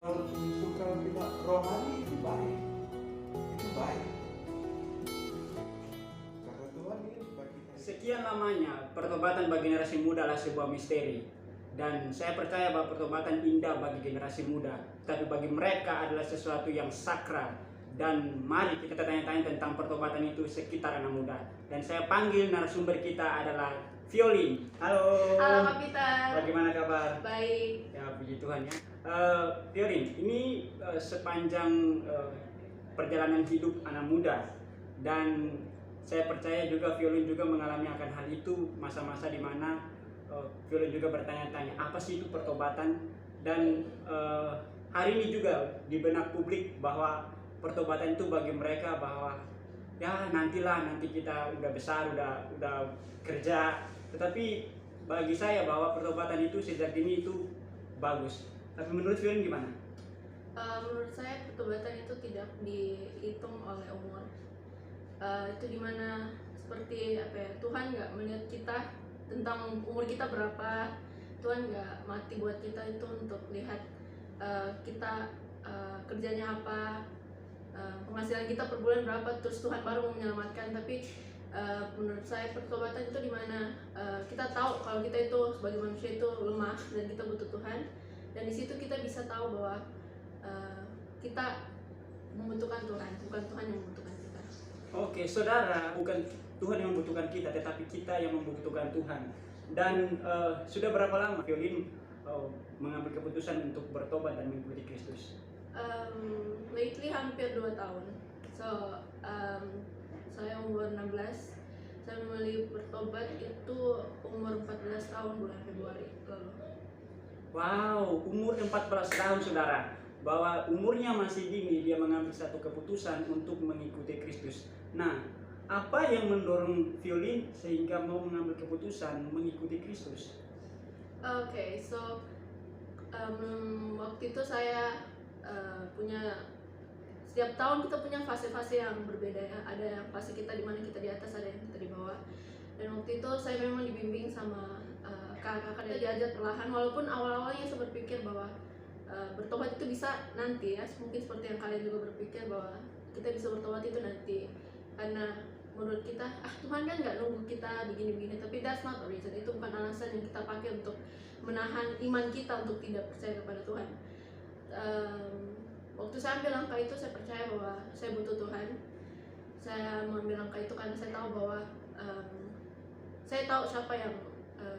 Kalau kita rohani itu baik, itu baik. Karena Tuhan ini bagi kita. Sekian lamanya, pertobatan bagi generasi muda adalah sebuah misteri. Dan saya percaya bahwa pertobatan indah bagi generasi muda, tapi bagi mereka adalah sesuatu yang sakral. Dan mari kita tanya-tanya tentang pertobatan itu sekitar anak muda. Dan saya panggil narasumber kita adalah Violin. Halo. Halo Kak Peter. Bagaimana kabar? Baik. Ya, puji Tuhan ya. Violin, ini sepanjang perjalanan hidup anak muda, dan saya percaya juga Violin juga mengalami akan hal itu, masa-masa di mana Violin juga bertanya-tanya apa sih itu pertobatan. Dan hari ini juga di benak publik bahwa pertobatan itu bagi mereka bahwa ya nanti kita udah besar, udah kerja. Tetapi bagi saya bahwa pertobatan itu sejak dini itu bagus. Tapi menurut Violin gimana? Menurut saya pertobatan itu tidak dihitung oleh umur. Itu dimana seperti apa ya, Tuhan nggak melihat kita tentang umur kita berapa. Tuhan nggak mati buat kita itu untuk lihat kita kerjanya apa, penghasilan kita per bulan berapa, terus Tuhan baru mau menyelamatkan. Tapi menurut saya pertobatan itu dimana kita tahu kalau kita itu sebagai manusia itu lemah dan kita butuh Tuhan, dan di situ kita bisa tahu bahwa kita membutuhkan Tuhan, bukan Tuhan yang membutuhkan kita. Oke, saudara, bukan Tuhan yang membutuhkan kita, tetapi kita yang membutuhkan Tuhan. Dan sudah berapa lama Violin mengambil keputusan untuk bertobat dan mengikuti Kristus? Lately hampir 2 tahun. So saya umur 16, saya mulai bertobat itu umur 14 tahun bulan Februari lalu. Wow, umur 14 tahun saudara. Bahwa umurnya masih dini, dia mengambil satu keputusan untuk mengikuti Kristus. Nah, apa yang mendorong Violin sehingga mau mengambil keputusan mengikuti Kristus? Oke, so waktu itu saya punya, setiap tahun kita punya fase-fase yang berbeda ya. Ada yang fase kita di mana kita di atas, ada yang kita di bawah. Dan waktu itu saya memang dibimbing sama kakak-kakak, dia diajar perlahan. Walaupun awal-awalnya saya berpikir bahwa bertobat itu bisa nanti ya, mungkin seperti yang kalian juga berpikir bahwa kita bisa bertobat itu nanti, karena menurut kita Tuhan kan nggak nunggu kita begini-begini. Tapi that's not a reason, itu bukan alasan yang kita pakai untuk menahan iman kita untuk tidak percaya kepada Tuhan. Waktu saya ambil langkah itu, saya percaya bahwa saya butuh Tuhan. Saya mengambil langkah itu karena saya tahu bahwa saya tahu siapa yang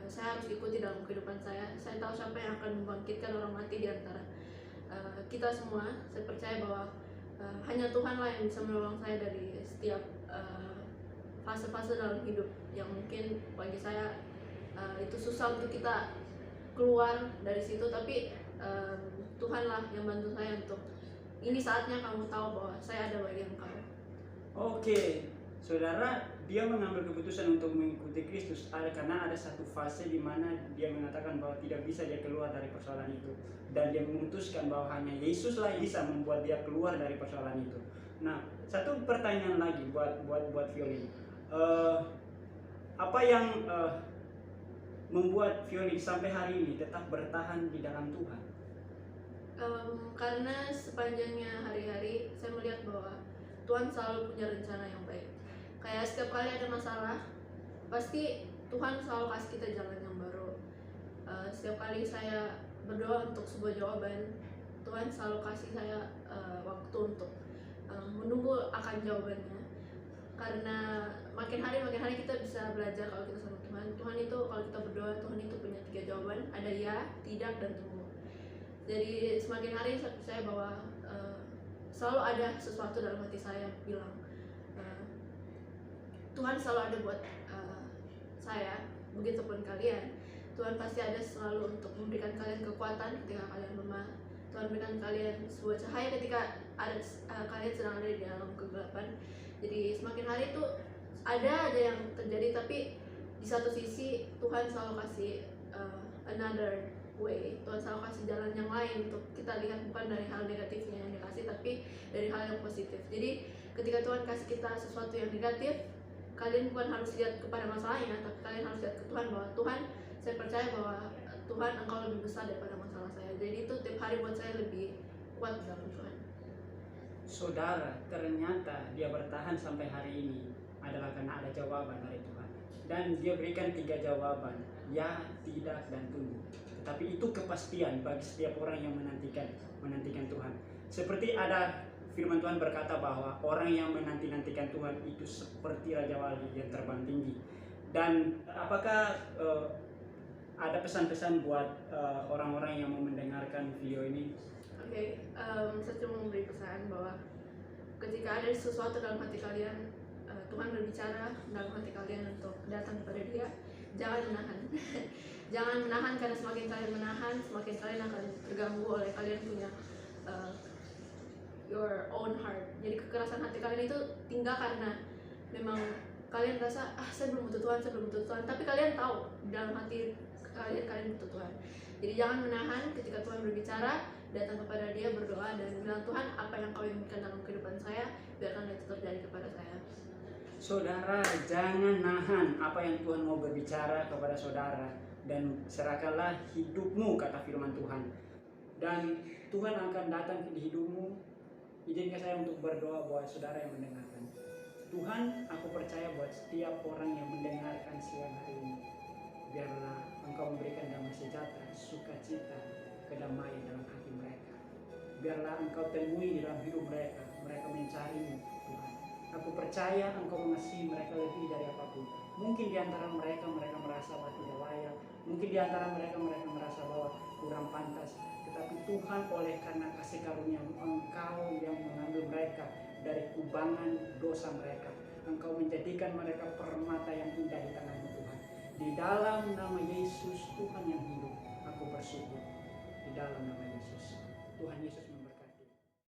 saya harus ikuti dalam kehidupan saya. Saya tahu siapa yang akan membangkitkan orang mati di antara kita semua. Saya percaya bahwa hanya Tuhanlah yang bisa menolong saya dari setiap fase-fase dalam hidup yang mungkin bagi saya itu susah untuk kita keluar dari situ. Tapi Tuhanlah yang bantu saya untuk ini saatnya kamu tahu bahwa saya ada bagian kamu. Oke, saudara, dia mengambil keputusan untuk mengikuti Kristus karena ada satu fase di mana dia mengatakan bahwa tidak bisa dia keluar dari persoalan itu, dan dia memutuskan bahwa hanya Yesuslah yang bisa membuat dia keluar dari persoalan itu. Nah, satu pertanyaan lagi buat Violin. Apa yang membuat Violin sampai hari ini tetap bertahan di dalam Tuhan? Karena sepanjangnya hari-hari saya melihat bahwa Tuhan selalu punya rencana yang baik. Kayak setiap kali ada masalah, pasti Tuhan selalu kasih kita jalan yang baru. Setiap kali saya berdoa untuk sebuah jawaban, Tuhan selalu kasih saya waktu untuk menunggu akan jawabannya. Karena makin hari kita bisa belajar kalau kita sama Tuhan. Tuhan itu, kalau kita berdoa, Tuhan itu punya 3 jawaban, ada ya, tidak, dan tunggu. Jadi semakin hari saya percaya bahwa selalu ada sesuatu dalam hati saya bilang Tuhan selalu ada buat saya. Begitupun kalian, Tuhan pasti ada selalu untuk memberikan kalian kekuatan ketika kalian lemah. Tuhan berikan kalian sebuah cahaya ketika kalian sedang ada di dalam kegelapan. Jadi semakin hari itu ada yang terjadi, tapi di satu sisi Tuhan selalu kasih another way. Tuhan selalu kasih jalan yang lain untuk kita lihat, bukan dari hal negatifnya yang dikasih, tapi dari hal yang positif. Jadi ketika Tuhan kasih kita sesuatu yang negatif, kalian bukan harus lihat kepada masalahnya, tapi kalian harus lihat ke Tuhan, bahwa Tuhan, saya percaya bahwa Tuhan, Engkau lebih besar daripada masalah saya. Jadi itu tiap hari buat saya lebih kuat dalam Tuhan. Saudara, ternyata dia bertahan sampai hari ini adalah karena ada jawaban dari Tuhan. Dan dia berikan 3 jawaban, ya, tidak, dan tunggu. Tetapi itu kepastian bagi setiap orang yang menantikan Tuhan. Seperti ada firman Tuhan berkata bahwa orang yang menantikan Tuhan itu seperti Raja Wali yang terbang tinggi. Dan apakah ada pesan-pesan buat orang-orang yang mau mendengarkan video ini? Oke, saya cuma memberi pesan bahwa ketika ada sesuatu dalam hati kalian, Tuhan berbicara dalam hati kalian untuk datang kepada Dia, jangan menahan. Jangan menahan, karena semakin kalian menahan, semakin kalian akan terganggu oleh kalian punya your own heart. Jadi kekerasan hati kalian itu tinggal karena memang kalian rasa saya belum butuh Tuhan, saya belum butuh Tuhan, tapi kalian tahu dalam hati kalian butuh Tuhan. Jadi jangan menahan. Ketika Tuhan berbicara, datang kepada Dia, berdoa dan bilang, Tuhan, apa yang Kau inginkan dalam kehidupan saya, biarkan itu terjadi kepada saya. Saudara, jangan nahan apa yang Tuhan mau berbicara kepada saudara, dan serahkanlah hidupmu, kata firman Tuhan. Dan Tuhan akan datang di hidupmu. Izinkan saya untuk berdoa buat saudara yang mendengarkan. Tuhan, aku percaya buat setiap orang yang mendengarkan siang hari ini, biarlah Engkau memberikan damai sejahtera, sukacita, kedamaian dalam hati mereka. Biarlah Engkau temui di dalam hidup mereka, mereka mencari-Mu, Tuhan. Aku percaya Engkau mengasihi mereka lebih dari apapun. Mungkin di antara mereka merasa bahwa tidak layak, mungkin di antara mereka merasa bahwa kurang pantas. Tetapi Tuhan, oleh karena kasih karunia Engkau yang mengambil mereka dari kubangan dosa mereka, Engkau menjadikan mereka permata yang indah di tangan-Mu, Tuhan. Di dalam nama Yesus, Tuhan yang hidup, aku bersyukur. Di dalam nama Yesus, Tuhan Yesus.